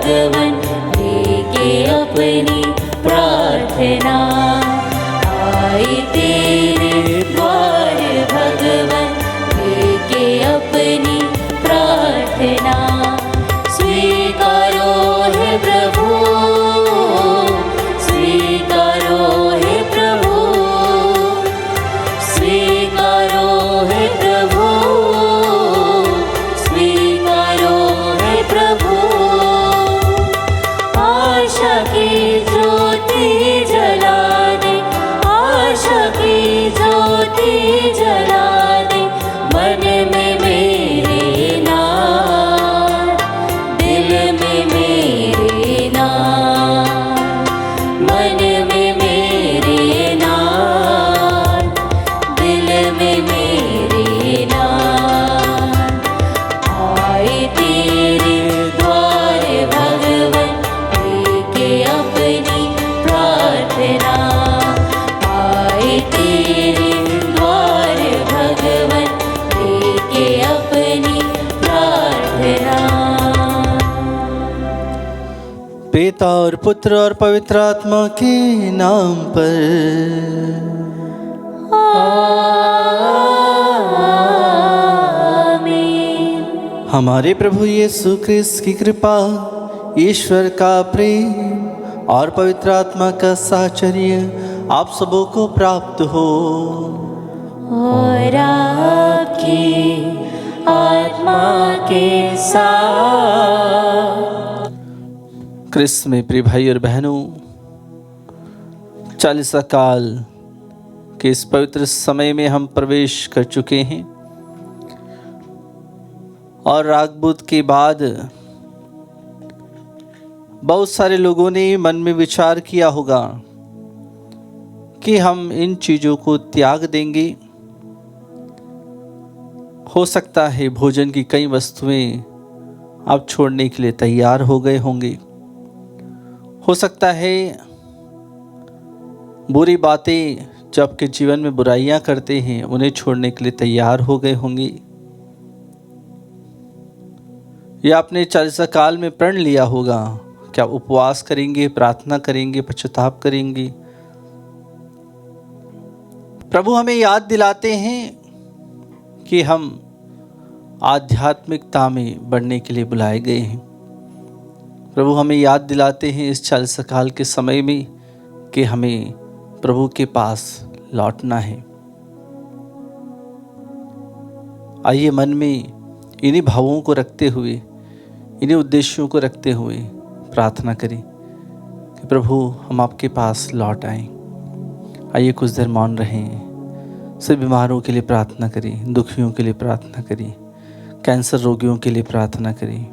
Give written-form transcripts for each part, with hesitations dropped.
भगवन लेके अपनी प्रार्थना। आए तेरे द्वार भगवन लेके अपनी प्रार्थना। स्वीकारो है प्रभु, स्वीकारो है प्रभु, स्वीकारो है प्रभु, स्वीकारो है प्रभु। आशा की ज्योति जला दे, आशा की ज्योति जला दे मन में मेरे नाम, दिल में मेरे नाम, मन में मेरे नाम, दिल में मेरे नाम। आए तेरे द्वार भगवन लेके अपनी प्रार्थना। आए तेरे द्वार भगवन लेके अपनी प्रार्थना। पिता और पुत्र और पवित्र आत्मा के नाम पर। आमीन। हमारे प्रभु यीशु ख्रिस्त की कृपा, ईश्वर का प्रेम और पवित्र आत्मा का साहचर्य आप सबों को प्राप्त हो। और आपकी आत्मा के साथ। क्रिस्त में प्रिय भाई और बहनों, चालीसा काल के इस पवित्र समय में हम प्रवेश कर चुके हैं और रागबुध के बाद बहुत सारे लोगों ने मन में विचार किया होगा कि हम इन चीज़ों को त्याग देंगे। हो सकता है भोजन की कई वस्तुएं आप छोड़ने के लिए तैयार हो गए होंगे। हो सकता है बुरी बातें जो आपके जीवन में बुराइयां करते हैं उन्हें छोड़ने के लिए तैयार हो गए होंगे, या आपने चालीसा काल में प्रण लिया होगा कि आप उपवास करेंगे, प्रार्थना करेंगे, पश्चाताप करेंगे। प्रभु हमें याद दिलाते हैं कि हम आध्यात्मिकता में बढ़ने के लिए बुलाए गए हैं। प्रभु हमें याद दिलाते हैं इस चालीसा काल के समय में कि हमें प्रभु के पास लौटना है। आइए मन में इन्हीं भावों को रखते हुए, इन्हीं उद्देश्यों को रखते हुए प्रार्थना करें कि प्रभु हम आपके पास लौट आएं। आइए कुछ देर मौन रहें, सभी बीमारों के लिए प्रार्थना करें, दुखियों के लिए प्रार्थना करें, कैंसर रोगियों के लिए प्रार्थना करें,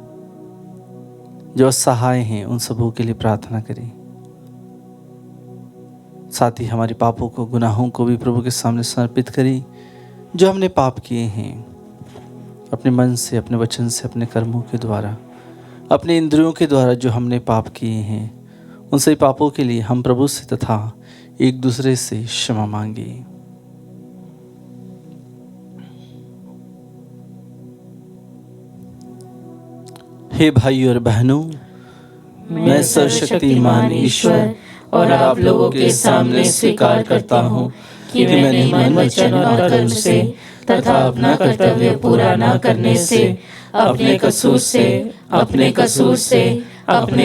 जो असहाय हैं उन सबों के लिए प्रार्थना करें। साथ ही हमारे पापों को, गुनाहों को भी प्रभु के सामने समर्पित करें जो हमने पाप किए हैं अपने मन से, अपने वचन से, अपने कर्मों के द्वारा, अपने इंद्रियों के द्वारा जो हमने पाप किए हैं। उन सभी पापों के लिए हम प्रभु से तथा एक दूसरे से क्षमा मांगे। हे भाई और बहनों, मैं सर्वशक्तिमान ईश्वर और आप लोगों के सामने स्वीकार करता हूँ कि मैंने मन, वचन और कर्म से तथा अपना कर्तव्य पूरा न करने से, अपने कसूर से, अपने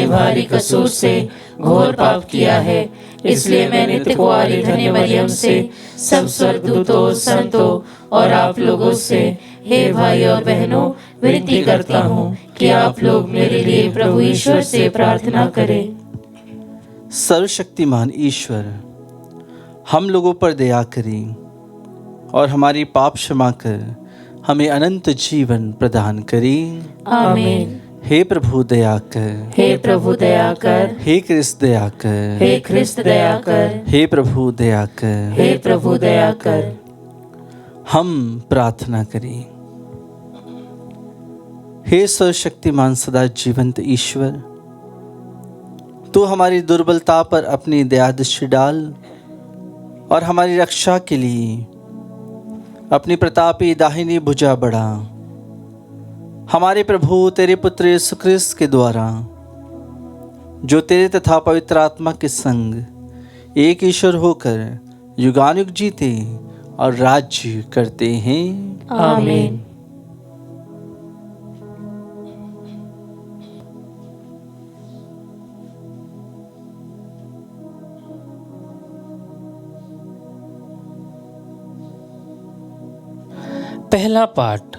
भारी कसूर से घोर पाप किया है। इसलिए मैंने कुंवारी धन्य मरियम से, सब स्वर्गदूतों, संतों और आप लोगों से, हे भाई और बहनों, विनती करता हूँ कि आप लोग मेरे लिए प्रभु ईश्वर से प्रार्थना करें। सर्वशक्तिमान ईश्वर हम लोगों पर दया करें और हमारी पाप क्षमा कर हमें अनंत जीवन प्रदान करें। आमीन। हे प्रभु दया कर, हे प्रभु दया कर, हे क्रिस्त दया कर, हे क्रिस्त दया कर, हे प्रभु दया कर, हे प्रभु दया कर। हम प्रार्थना करें। हे सर्वशक्तिमान सदा जीवंत ईश्वर, तू हमारी दुर्बलता पर अपनी दया दृष्टि डाल और हमारी रक्षा के लिए अपनी प्रतापी दाहिनी भुजा बढ़ा। हमारे प्रभु तेरे पुत्र यीशु ख्रिस्त के द्वारा जो तेरे तथा पवित्र आत्मा के संग एक ईश्वर होकर युगानुयुग जीते और राज्य करते हैं। आमीन। पहला पाठ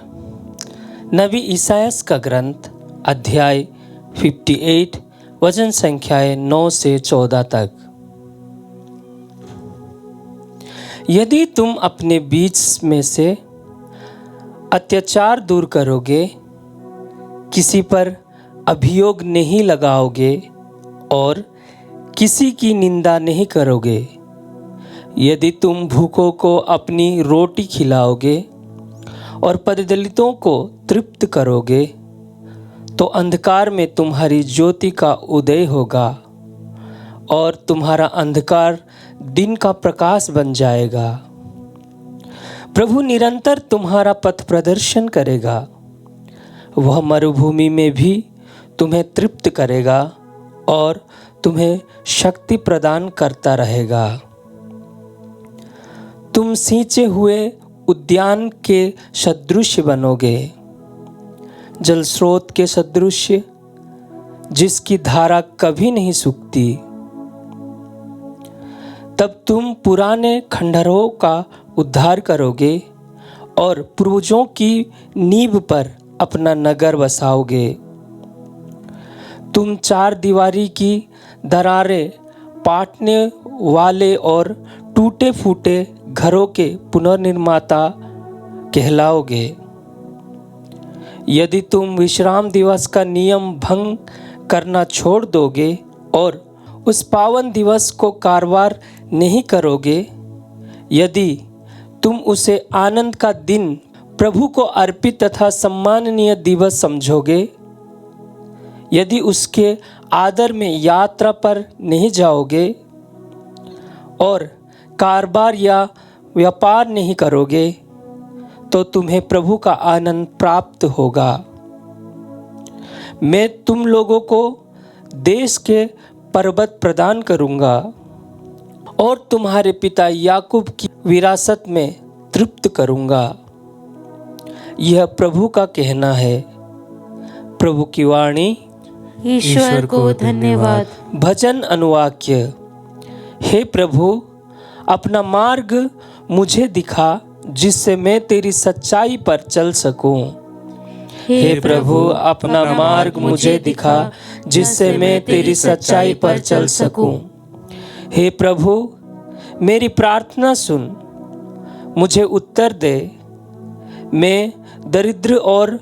नबी ईसायास का ग्रंथ अध्याय 58 वचन संख्याएं 9 से 14 तक। यदि तुम अपने बीच में से अत्याचार दूर करोगे, किसी पर अभियोग नहीं लगाओगे और किसी की निंदा नहीं करोगे, यदि तुम भूखों को अपनी रोटी खिलाओगे और पददलितों को तृप्त करोगे, तो अंधकार में तुम्हारी ज्योति का उदय होगा और तुम्हारा अंधकार दिन का प्रकाश बन जाएगा। प्रभु निरंतर तुम्हारा पथ प्रदर्शन करेगा, वह मरुभूमि में भी तुम्हें तृप्त करेगा और तुम्हें शक्ति प्रदान करता रहेगा। तुम सींचे हुए उद्यान के सदृश बनोगे, जल स्रोत के सदृश जिसकी धारा कभी नहीं सूखती। तब तुम पुराने खंडहरों का उद्धार करोगे और पूर्वजों की नींव पर अपना नगर बसाओगे। तुम चार दीवारी की दरारें पाटने वाले और टूटे फूटे घरों के पुनर्निर्माता कहलाओगे। यदि तुम विश्राम दिवस का नियम भंग करना छोड़ दोगे और उस पावन दिवस को कारवार नहीं करोगे, यदि तुम उसे आनंद का दिन, प्रभु को अर्पित तथा सम्माननीय दिवस समझोगे, यदि उसके आदर में यात्रा पर नहीं जाओगे और कारोबार या व्यापार नहीं करोगे, तो तुम्हें प्रभु का आनंद प्राप्त होगा। मैं तुम लोगों को देश के पर्वत प्रदान करूंगा और तुम्हारे पिता याकूब की विरासत में तृप्त करूंगा। यह प्रभु का कहना है। प्रभु की वाणी। ईश्वर को धन्यवाद। भजन अनुवाक्य। हे प्रभु, अपना मार्ग मुझे दिखा, जिससे मैं तेरी सच्चाई पर चल सकूं। हे प्रभु, अपना मार्ग मुझे दिखा, जिससे मैं तेरी सच्चाई पर चल सकूं। हे प्रभु, मेरी प्रार्थना सुन, मुझे उत्तर दे। मैं दरिद्र और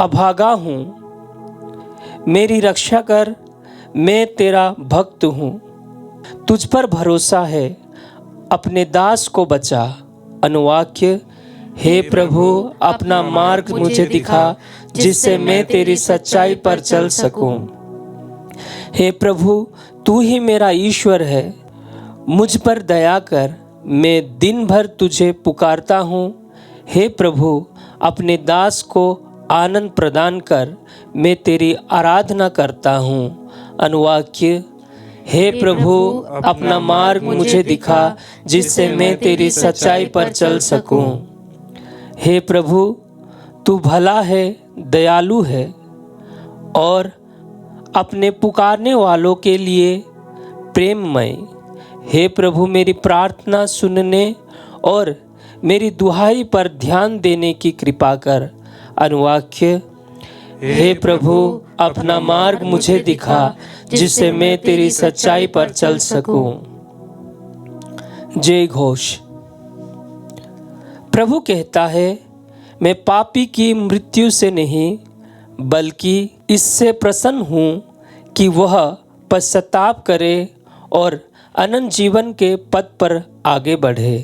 अभागा हूँ, मेरी रक्षा कर, मैं तेरा भक्त हूँ। तुझ पर भरोसा है, अपने दास को बचा। अनुवाक्य। हे प्रभु, अपना मार्ग मुझे दिखा, जिससे मैं तेरी सच्चाई पर चल सकूं। हे प्रभु, तू ही मेरा ईश्वर है, मुझ पर दया कर, मैं दिन भर तुझे पुकारता हूँ। हे प्रभु, अपने दास को आनंद प्रदान कर, मैं तेरी आराधना करता हूँ। अनुवाक्य। हे प्रभु, अपना मार्ग मुझे दिखा, जिससे मैं तेरी सच्चाई पर चल सकूं। हे प्रभु, तू भला है, दयालु है और अपने पुकारने वालों के लिए प्रेममय। हे प्रभु, मेरी प्रार्थना सुनने और मेरी दुहाई पर ध्यान देने की कृपा कर। अनुवाक्य। हे प्रभु, अपना मार्ग मुझे दिखा, जिससे मैं तेरी सच्चाई पर चल सकूं। जय घोष। प्रभु कहता है, मैं पापी की मृत्यु से नहीं, बल्कि इससे प्रसन्न हूँ कि वह पश्चाताप करे और अनंत जीवन के पथ पर आगे बढ़े।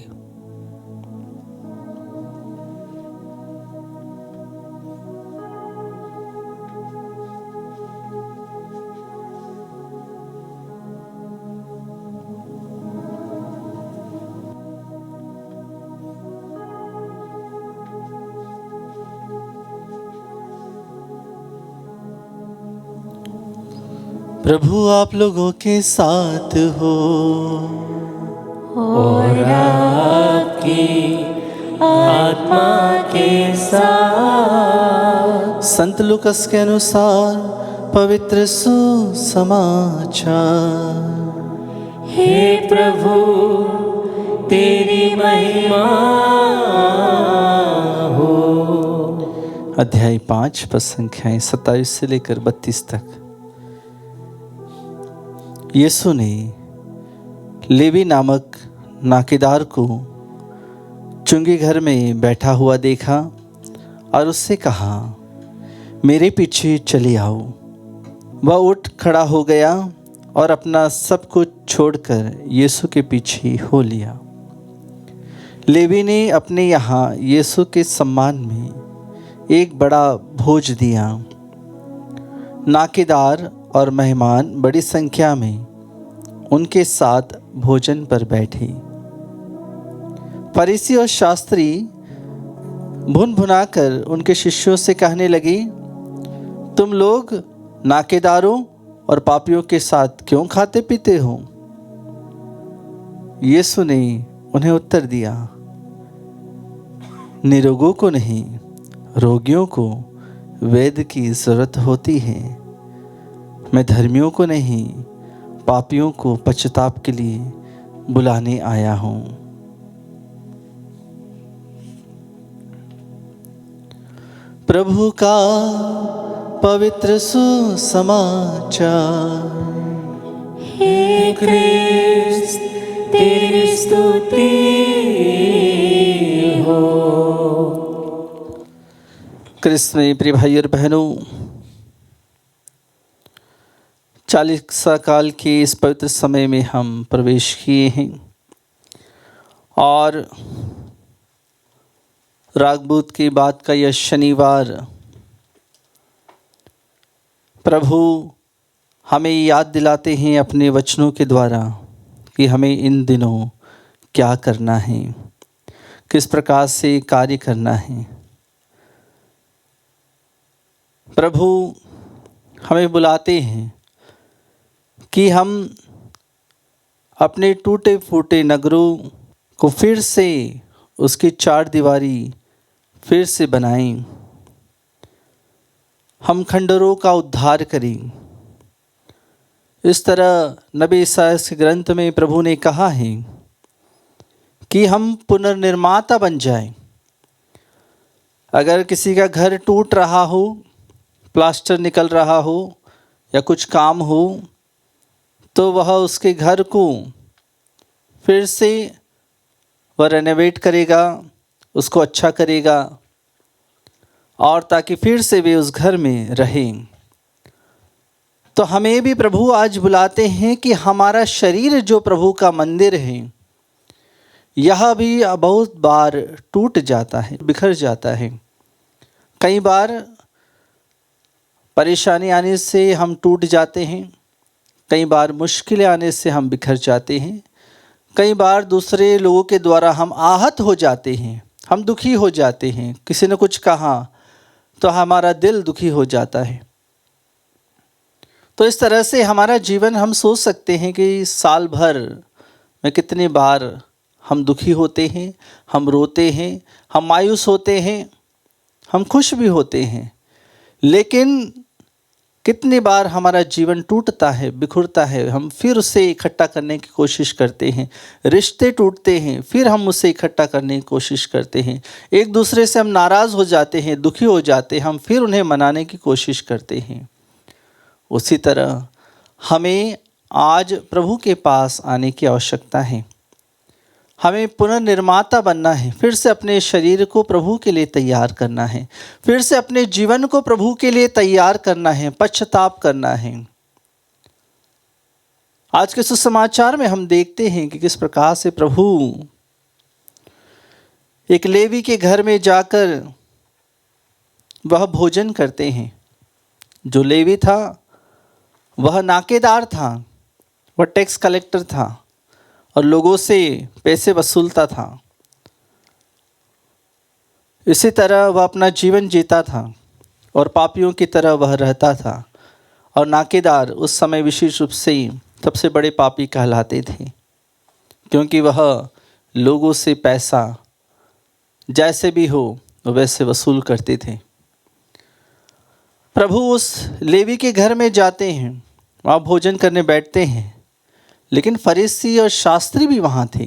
प्रभु आप लोगों के साथ हो। और आपकी आत्मा के साथ। संत लूकस के अनुसार पवित्र सुसमाचार। हे प्रभु तेरी महिमा हो। अध्याय 5 पद संख्याएं 27 से लेकर 32 तक। यीशु ने लेवी नामक नाकेदार को चुंगी घर में बैठा हुआ देखा और उससे कहा, मेरे पीछे चले आओ। वह उठ खड़ा हो गया और अपना सब कुछ छोड़कर यीशु के पीछे हो लिया। लेवी ने अपने यहाँ यीशु के सम्मान में एक बड़ा भोज दिया। नाकेदार और मेहमान बड़ी संख्या में उनके साथ भोजन पर बैठे। फरीसी और शास्त्री भुन भुनाकर उनके शिष्यों से कहने लगे, तुम लोग नाकेदारों और पापियों के साथ क्यों खाते पीते हो? यीशु ने उन्हें उत्तर दिया, निरोगों को नहीं, रोगियों को वैद्य की जरूरत होती है। मैं धर्मियों को नहीं, पापियों को पश्चाताप के लिए बुलाने आया हूँ। प्रभु का पवित्र सुसमाचार। हे क्रिस्त तेरी स्तुति हो। क्रिस्त में प्रिय भाई और बहनों, 40 काल के इस पवित्र समय में हम प्रवेश किए हैं और रागबूत की बात का यह शनिवार प्रभु हमें याद दिलाते हैं अपने वचनों के द्वारा कि हमें इन दिनों क्या करना है, किस प्रकार से कार्य करना है। प्रभु हमें बुलाते हैं कि हम अपने टूटे फूटे नगरों को फिर से उसकी चार दीवारी फिर से बनाएं, हम खंडरों का उद्धार करें। इस तरह नबी ईसाया के ग्रंथ में प्रभु ने कहा है कि हम पुनर्निर्माता बन जाएं। अगर किसी का घर टूट रहा हो, प्लास्टर निकल रहा हो या कुछ काम हो, तो वह उसके घर को फिर से वह रेनोवेट करेगा, उसको अच्छा करेगा और ताकि फिर से वे उस घर में रहें। तो हमें भी प्रभु आज बुलाते हैं कि हमारा शरीर जो प्रभु का मंदिर है, यह भी बहुत बार टूट जाता है, बिखर जाता है। कई बार परेशानी आने से हम टूट जाते हैं, कई बार मुश्किलें आने से हम बिखर जाते हैं, कई बार दूसरे लोगों के द्वारा हम आहत हो जाते हैं, हम दुखी हो जाते हैं। किसी ने कुछ कहा तो हमारा दिल दुखी हो जाता है। तो इस तरह से हमारा जीवन, हम सोच सकते हैं कि साल भर में कितनी बार हम दुखी होते हैं, हम रोते हैं, हम मायूस होते हैं, हम खुश भी होते हैं। लेकिन कितनी बार हमारा जीवन टूटता है, बिखरता है, हम फिर उसे इकट्ठा करने की कोशिश करते हैं। रिश्ते टूटते हैं, फिर हम उसे इकट्ठा करने की कोशिश करते हैं। एक दूसरे से हम नाराज़ हो जाते हैं, दुखी हो जाते हैं, हम फिर उन्हें मनाने की कोशिश करते हैं। उसी तरह हमें आज प्रभु के पास आने की आवश्यकता है। हमें पुनर्निर्माता बनना है, फिर से अपने शरीर को प्रभु के लिए तैयार करना है, फिर से अपने जीवन को प्रभु के लिए तैयार करना है, पश्चाताप करना है। आज के सुसमाचार में हम देखते हैं कि किस प्रकार से प्रभु एक लेवी के घर में जाकर वह भोजन करते हैं। जो लेवी था वह नाकेदार था, वह टैक्स कलेक्टर था और लोगों से पैसे वसूलता था। इसी तरह वह अपना जीवन जीता था और पापियों की तरह वह रहता था और नाकेदार उस समय विशेष रूप से सबसे बड़े पापी कहलाते थे, क्योंकि वह लोगों से पैसा जैसे भी हो वैसे वसूल करते थे। प्रभु उस लेवी के घर में जाते हैं, वहाँ भोजन करने बैठते हैं, लेकिन फरीसी और शास्त्री भी वहाँ थे।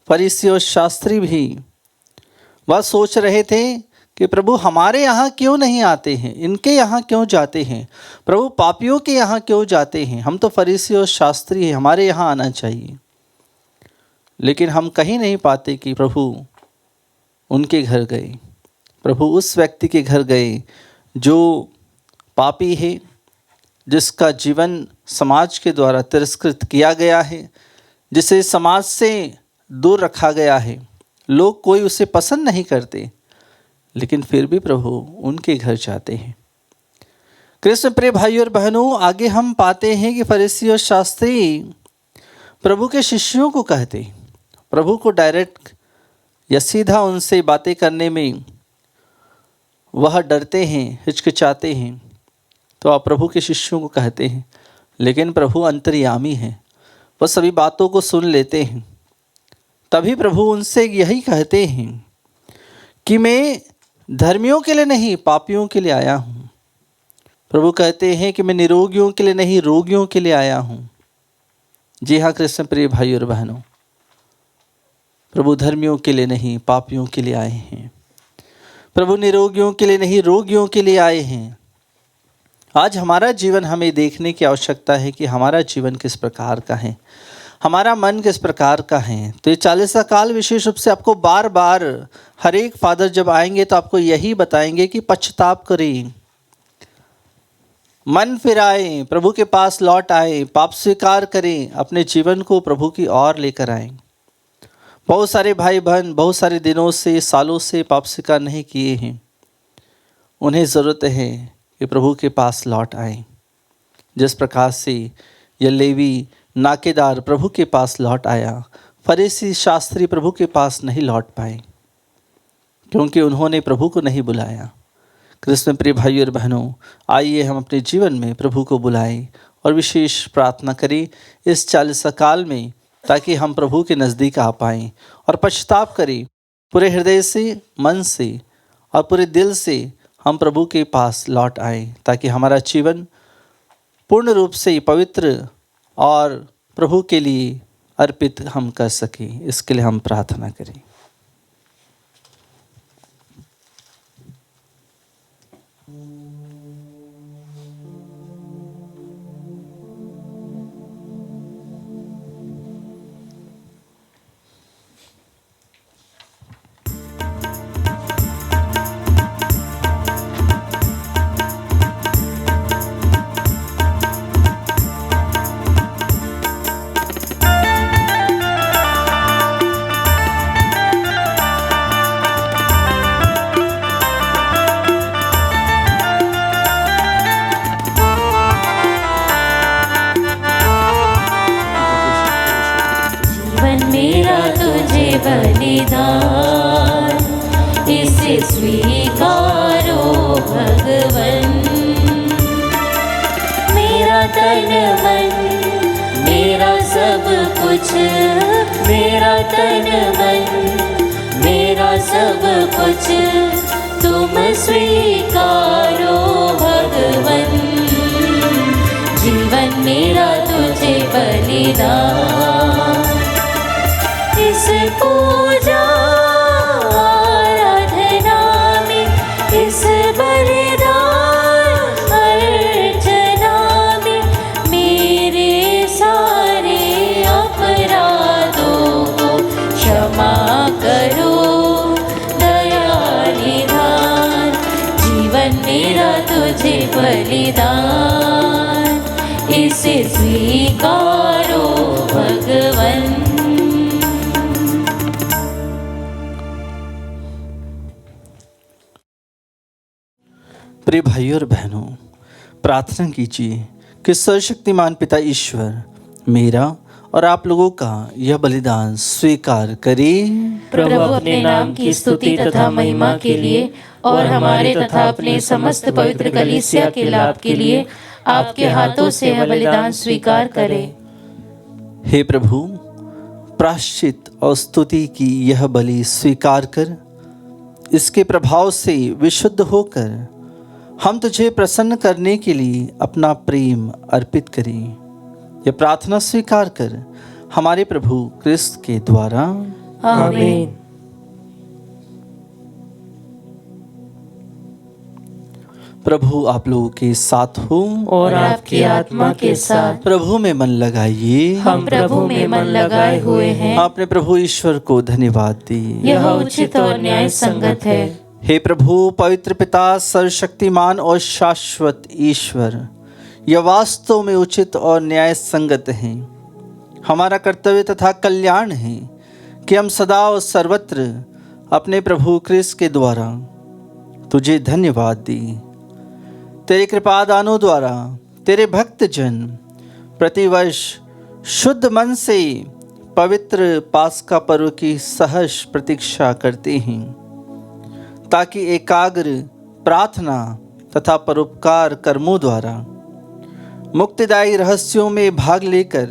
फरीसी और शास्त्री भी वह सोच रहे थे कि प्रभु हमारे यहाँ क्यों नहीं आते हैं, इनके यहाँ क्यों जाते हैं, प्रभु पापियों के यहाँ क्यों जाते हैं, हम तो फरीसी और शास्त्री हैं, हमारे यहाँ आना चाहिए। लेकिन हम कहीं नहीं पाते कि प्रभु उनके घर गए, प्रभु उस व्यक्ति के घर गए जो पापी है, जिसका जीवन समाज के द्वारा तिरस्कृत किया गया है, जिसे समाज से दूर रखा गया है, लोग कोई उसे पसंद नहीं करते, लेकिन फिर भी प्रभु उनके घर जाते हैं। कृष्ण प्रिय भाई और बहनों, आगे हम पाते हैं कि फरीसी और शास्त्री प्रभु के शिष्यों को कहते, प्रभु को डायरेक्ट या सीधा उनसे बातें करने में वह डरते हैं, हिचकिचाते हैं, तो आप प्रभु के शिष्यों को कहते हैं, लेकिन प्रभु अंतर्यामी हैं, वह सभी बातों को सुन लेते हैं। तभी प्रभु उनसे यही कहते हैं कि मैं धर्मियों के लिए नहीं पापियों के लिए आया हूँ। प्रभु कहते हैं कि मैं निरोगियों के लिए नहीं रोगियों के लिए आया हूँ। जी हाँ कृष्ण प्रिय भाई और बहनों, प्रभु धर्मियों के लिए नहीं पापियों के लिए आए हैं। प्रभु निरोगियों के लिए नहीं रोगियों के लिए आए हैं। आज हमारा जीवन हमें देखने की आवश्यकता है कि हमारा जीवन किस प्रकार का है, हमारा मन किस प्रकार का है। तो ये 40 काल विशेष रूप से आपको बार बार हर एक फादर जब आएंगे तो आपको यही बताएंगे कि पश्चाताप करें, मन फिराएं, प्रभु के पास लौट आए, पाप स्वीकार करें, अपने जीवन को प्रभु की ओर लेकर आएं। बहुत सारे भाई बहन बहुत सारे दिनों से सालों से पाप स्वीकार नहीं किए हैं, उन्हें ज़रूरत है कि प्रभु के पास लौट आएं। जिस प्रकार से यह लेवी नाकेदार प्रभु के पास लौट आया, फरीसी शास्त्री प्रभु के पास नहीं लौट पाए, क्योंकि उन्होंने प्रभु को नहीं बुलाया। कृष्ण प्रिय भाई और बहनों, आइए हम अपने जीवन में प्रभु को बुलाएं और विशेष प्रार्थना करें इस 40 काल में, ताकि हम प्रभु के नज़दीक आ पाएँ और पश्चाताप करें पूरे हृदय से, मन से और पूरे दिल से हम प्रभु के पास लौट आएँ, ताकि हमारा जीवन पूर्ण रूप से पवित्र और प्रभु के लिए अर्पित हम कर सकें। इसके लिए हम प्रार्थना करें। बलिदान इसे स्वीकारो भगवन। मेरा तन मन मेरा सब कुछ, मेरा तन मन मेरा सब कुछ तुम स्वीकारो भगवन। जीवन मेरा तुझे बलिदान, इस पूजा आराधना में, इस बलिदान अर्चना में मेरे सारे अपराधों को क्षमा करो दया निधान। जीवन मेरा तुझे बलिदान, इसे स्वीकारो भगवन। प्रिय भाइयों और बहनों, प्रार्थना कीजिए कि सर्वशक्तिमान पिता ईश्वर मेरा और आप लोगों का यह बलिदान स्वीकार करे। प्रभु अपने नाम की स्तुति तथा महिमा के लिए और हमारे तथा अपने समस्त पवित्र कलीसिया के लाभ के लिए आपके हाथों से यह बलिदान स्वीकार करे। हे प्रभु, प्रायश्चित और स्तुति की यह बलि स्वीकार कर इसके प्रभाव से विशुद्ध होकर हम तुझे प्रसन्न करने के लिए अपना प्रेम अर्पित करें। यह प्रार्थना स्वीकार कर हमारे प्रभु क्रिस्त के द्वारा। आमीन। प्रभु आप लोगों के साथ हो और आपकी आत्मा के साथ। प्रभु में मन लगाइए। हम प्रभु में मन लगाए हुए हैं। आपने प्रभु ईश्वर को धन्यवाद दी। यह उचित और न्याय संगत है। हे प्रभु, पवित्र पिता, सर्वशक्तिमान और शाश्वत ईश्वर, यह वास्तव में उचित और न्याय संगत है। हमारा कर्तव्य तथा कल्याण है कि हम सदा और सर्वत्र अपने प्रभु क्रिस्त के द्वारा तुझे धन्यवाद दी। तेरे कृपा दानों द्वारा तेरे भक्त जन प्रतिवर्ष शुद्ध मन से पवित्र पास्का पर्व की सहर्ष प्रतीक्षा करते हैं, ताकि एकाग्र प्रार्थना तथा परोपकार कर्मों द्वारा मुक्तिदायी रहस्यों में भाग लेकर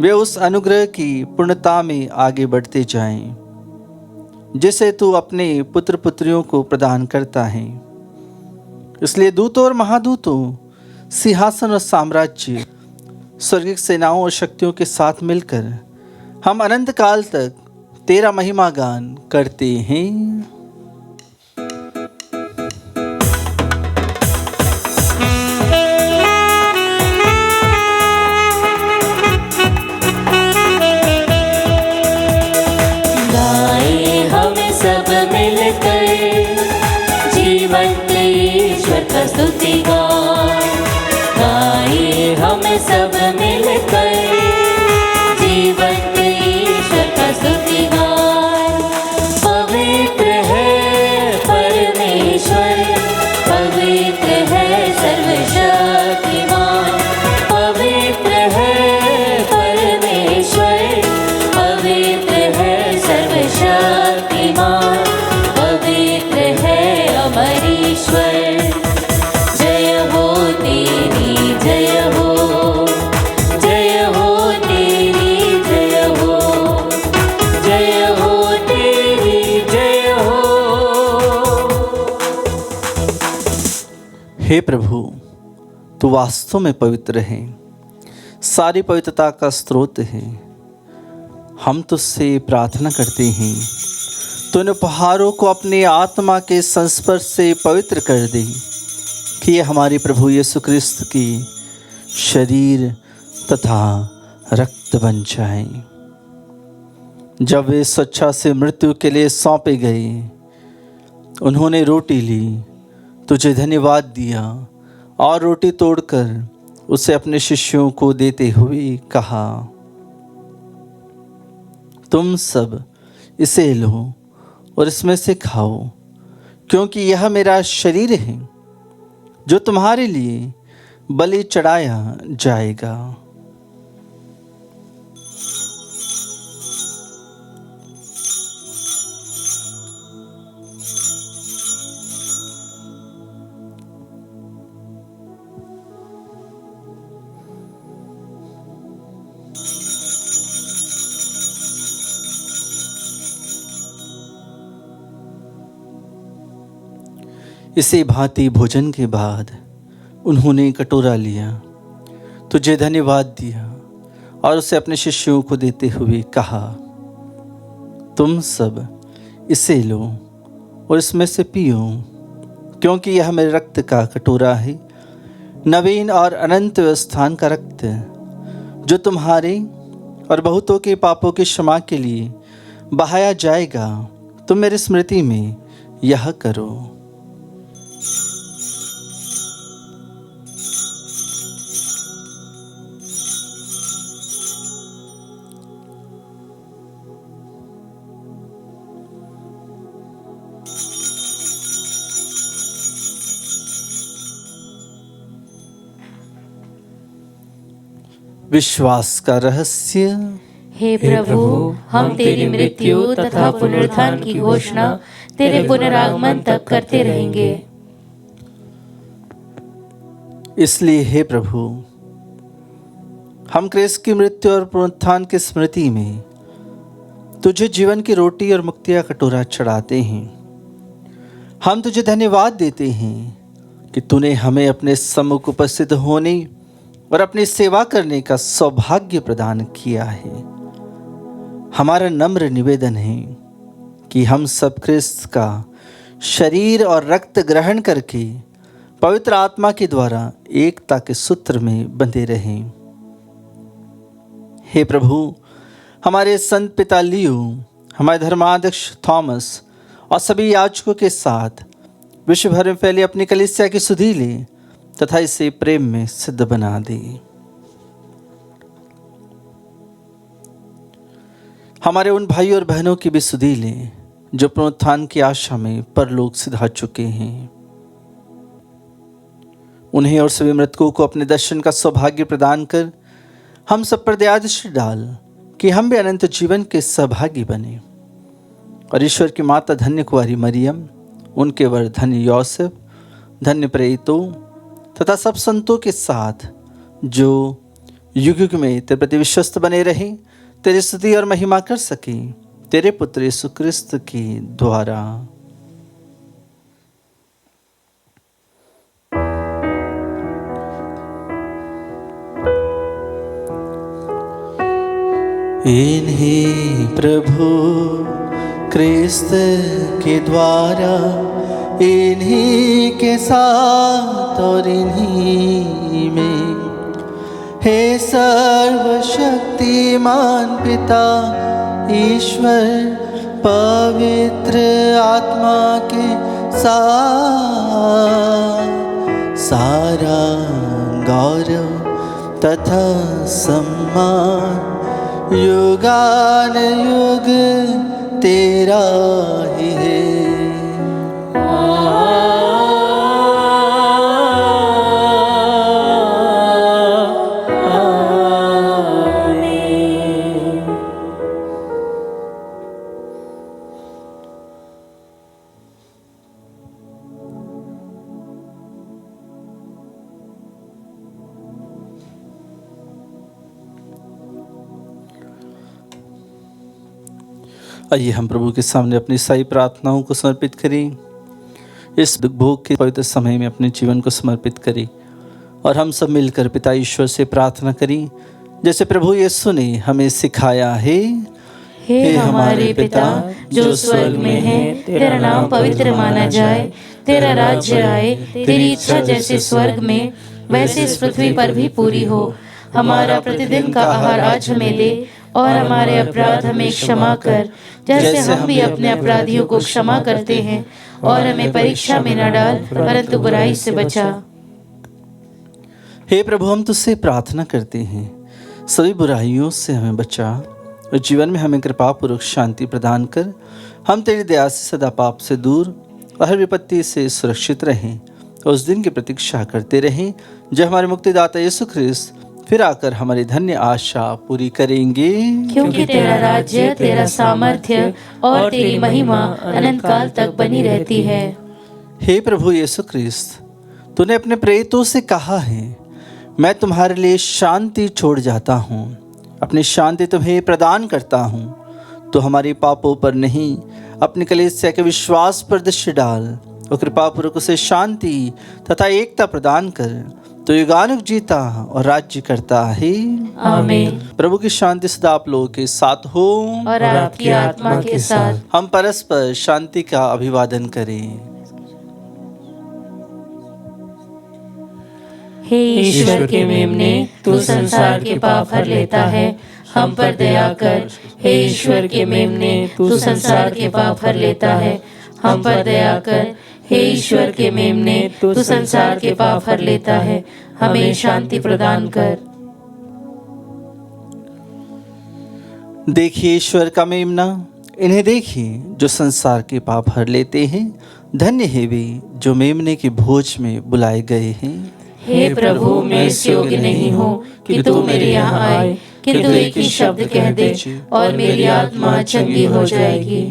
वे उस अनुग्रह की पूर्णता में आगे बढ़ते जाएं, जिसे तू अपने पुत्र पुत्रियों को प्रदान करता है। इसलिए दूतों और महादूतों, सिंहासन और साम्राज्य, स्वर्गिक सेनाओं और शक्तियों के साथ मिलकर हम अनंत काल तक तेरा महिमा गान करते हैं। स्तुति गाए हम सब मिलकर, जीवंत ईश्वर का स्तुति गाए। पवित्र है परमेश्वर, पवित्र है सर्वशक्तिमान, पवित्र है परमेश्वर, पवित्र है सर्वशक्तिमान, पवित्र है अमर ईश्वर। हे प्रभु, तू वास्तव में पवित्र है, सारी पवित्रता का स्रोत है। हम तुझसे प्रार्थना करते हैं, तू इन उपहारों को अपने आत्मा के संस्पर्श से पवित्र कर दे, कि ये हमारे प्रभु यीशु क्रिस्त की शरीर तथा रक्त बन जाए। जब वे स्वेच्छा से मृत्यु के लिए सौंपे गए, उन्होंने रोटी ली, तुझे धन्यवाद दिया और रोटी तोड़कर उसे अपने शिष्यों को देते हुए कहा, तुम सब इसे लो और इसमें से खाओ, क्योंकि यह मेरा शरीर है जो तुम्हारे लिए बलि चढ़ाया जाएगा। इसी भांति भोजन के बाद उन्होंने कटोरा लिया, तुझे धन्यवाद दिया और उसे अपने शिष्यों को देते हुए कहा, तुम सब इसे लो और इसमें से पियो, क्योंकि यह मेरे रक्त का कटोरा है, नवीन और अनंत स्थान का रक्त, जो तुम्हारे और बहुतों के पापों की क्षमा के लिए बहाया जाएगा। तुम मेरी स्मृति में यह करो। विश्वास का रहस्य। हे प्रभु, हम तेरी मृत्यु तथा पुनरुत्थान की घोषणा तेरे पुनरागमन तक करते रहेंगे। इसलिए हे प्रभु, हम क्रिस्त की मृत्यु और पुनरुत्थान की स्मृति में तुझे जीवन की रोटी और मुक्ति का कटोरा चढ़ाते हैं। हम तुझे धन्यवाद देते हैं कि तूने हमें अपने सम्मुख उपस्थित होने और अपनी सेवा करने का सौभाग्य प्रदान किया है। हमारा नम्र निवेदन है कि हम सब क्रिस्त का शरीर और रक्त ग्रहण करके पवित्र आत्मा के द्वारा एकता के सूत्र में बंधे रहें। हे प्रभु, हमारे संत पिता लियो, हमारे धर्माध्यक्ष थॉमस और सभी याजकों के साथ विश्व भर में फैली अपनी कलीसिया की सुधि ले तथा इसे प्रेम में सिद्ध बना दे। हमारे उन भाइयों और बहनों की भी सुधि ले जो पुनरुत्थान की आशा में परलोक सिधा चुके हैं। उन्हें और सभी मृतकों को अपने दर्शन का सौभाग्य प्रदान कर हम सब पर दया दृष्टि डाल कि हम भी अनंत जीवन के सहभागी बने। और ईश्वर की माता धन्य कुंवारी मरियम, उनके वर धन्य यौसेफ, धन्य प्रेरितों तथा सब संतों के साथ जो युग युग में तेरे प्रति विश्वस्त बने रहे, तेरी स्तुति और महिमा कर सके, तेरे पुत्र यीशु क्रिस्त के द्वारा। इन्हीं प्रभु क्रिस्त के द्वारा, इन्हीं के साथ और इन्हीं में, हे सर्वशक्तिमान पिता ईश्वर, पवित्र आत्मा के साथ सारा गौरव तथा सम्मान युगान युग तेरा ही है। आइए हम प्रभु के सामने अपनी सारी प्रार्थनाओं को समर्पित करें। इस भोग के पवित्र समय में अपने जीवन को समर्पित करें और हम सब मिलकर पिता ईश्वर से प्रार्थना करें, जैसे प्रभु यीशु ने हमें सिखाया है। हे हमारे पिता जो स्वर्ग में है, तेरा नाम पवित्र माना जाए, तेरा राज्य आए, तेरी इच्छा जैसे स्वर्ग में वैसे इस पृथ्वी पर भी पूरी हो। हमारा प्रतिदिन का आहार आज हमें दे और हमारे अपराध हमें क्षमा कर, जैसे हम भी अपने अपराधियों को क्षमा करते हैं, और हमें परीक्षा में न डाल परंतु बुराई से बचा। हे प्रभु, हम तुझसे प्रार्थना करते हैं, सभी बुराइयों से हमें बचा और जीवन में हमें कृपा पूर्वक शांति प्रदान कर, हम तेरी दया से सदा पाप से दूर और हर विपत्ति से सुरक्षित रहें और उस दिन की प्रतीक्षा करते रहें जब हमारे मुक्तिदाता यीशु ख्रिस्त फिर आकर हमारी धन्य आशा पूरी करेंगे। क्योंकि तेरा राज्य, तेरा सामर्थ्य और तेरी महिमा अनंत काल तक बनी रहती है। हे प्रभु यीशु ख्रिस्त, तूने अपने प्रेरितों से कहा है, मैं तुम्हारे लिए शांति छोड़ जाता हूँ, अपनी शांति तुम्हें प्रदान करता हूँ। तो हमारे पापों पर नहीं, अपनी कलीसिया के विश्वास पर दृष्टि डाल और कृपापूर्वक उसे शांति तथा एकता प्रदान कर, तो युगानुग जीता और राज्य करता है। आमीन। प्रभु की शांति सदा आप लोगों के साथ हो और आपकी आत्मा के साथ। हम परस्पर शांति का अभिवादन करें। हे ईश्वर के मेमने, तू संसार के पाप हर लेता है, हम पर दया कर। हे ईश्वर के मेमने, तू संसार के पाप हर लेता है, हम पर दया कर। हे ईश्वर के मेमने, तू संसार के पाप हर लेता है, हमें शांति प्रदान कर। देखिए ईश्वर का मेमना, इन्हें देखिए जो संसार के पाप हर लेते हैं। धन्य है वे जो मेमने की भोज में बुलाए गए हैं। हे प्रभु, मैं इस योग्य नहीं हूँ कि तू मेरे यहाँ आए, किंतु एक ही शब्द कह दे और मेरी आत्मा चंगी हो जाएगी।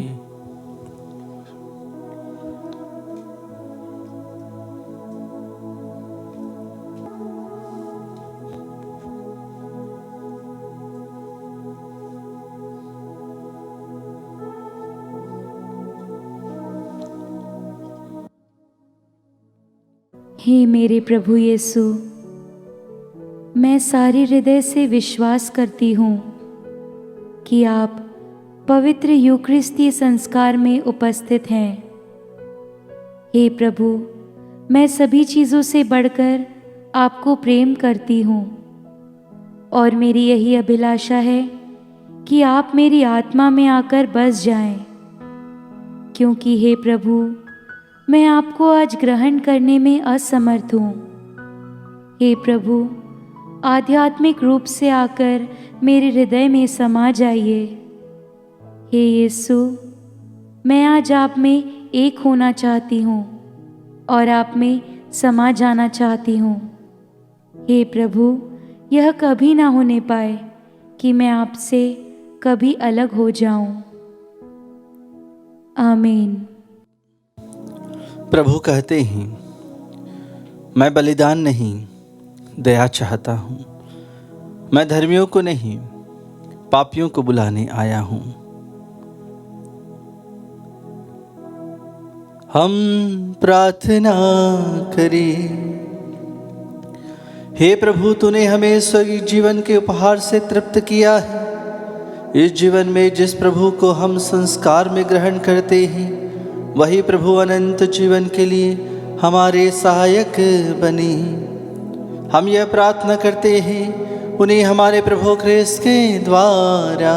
हे मेरे प्रभु यीशु, मैं सारे हृदय से विश्वास करती हूँ कि आप पवित्र यूकरिस्तीय संस्कार में उपस्थित हैं। हे प्रभु, मैं सभी चीज़ों से बढ़कर आपको प्रेम करती हूँ और मेरी यही अभिलाषा है कि आप मेरी आत्मा में आकर बस जाएं, क्योंकि हे प्रभु, मैं आपको आज ग्रहण करने में असमर्थ हूँ। हे प्रभु, आध्यात्मिक रूप से आकर मेरे हृदय में समा जाइए। हे यीशु, मैं आज आप में एक होना चाहती हूँ और आप में समा जाना चाहती हूँ। हे प्रभु, यह कभी ना होने पाए कि मैं आपसे कभी अलग हो जाऊं। आमीन। प्रभु कहते हैं, मैं बलिदान नहीं दया चाहता हूँ, मैं धर्मियों को नहीं पापियों को बुलाने आया हूँ। हम प्रार्थना करें। हे प्रभु, तूने हमें स्वर्गीय जीवन के उपहार से तृप्त किया है। इस जीवन में जिस प्रभु को हम संस्कार में ग्रहण करते हैं, वही प्रभु अनंत जीवन के लिए हमारे सहायक बने। हम यह प्रार्थना करते हैं उन्हें हमारे प्रभु ख्रिस्त के द्वारा।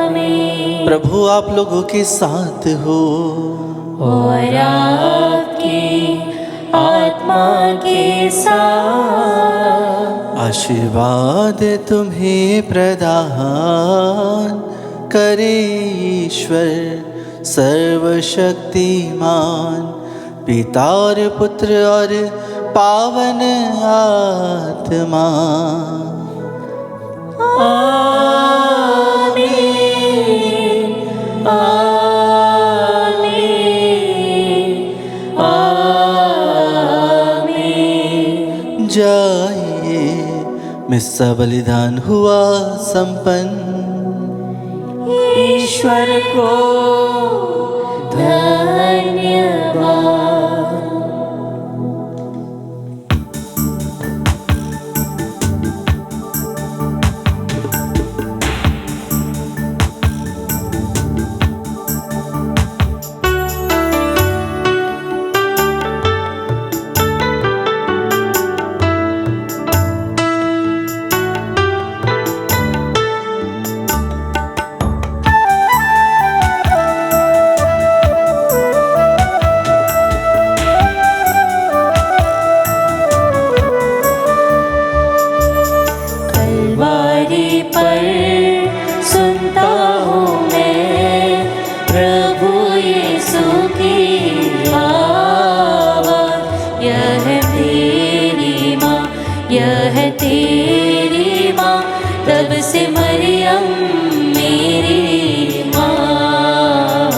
आमीन। प्रभु आप लोगों के साथ हो और आपकी आत्मा के साथ। आशीर्वाद तुम्हें प्रदान करे ईश्वर सर्वशक्तिमान, पिता और पुत्र और पावन आत्मा। आमीन, आमीन, आमीन। जाइए, मिस्सा बलिदान हुआ संपन्न। ईश्वर को धन्यवाद। यह तेरी माँ, तब से मरियम मेरी माँ,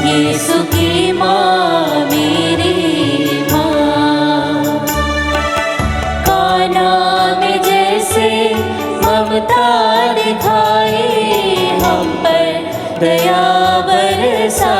यीशु की माँ मेरी माँ। काना में जैसे ममता दिखाई, हम पर दया बरसा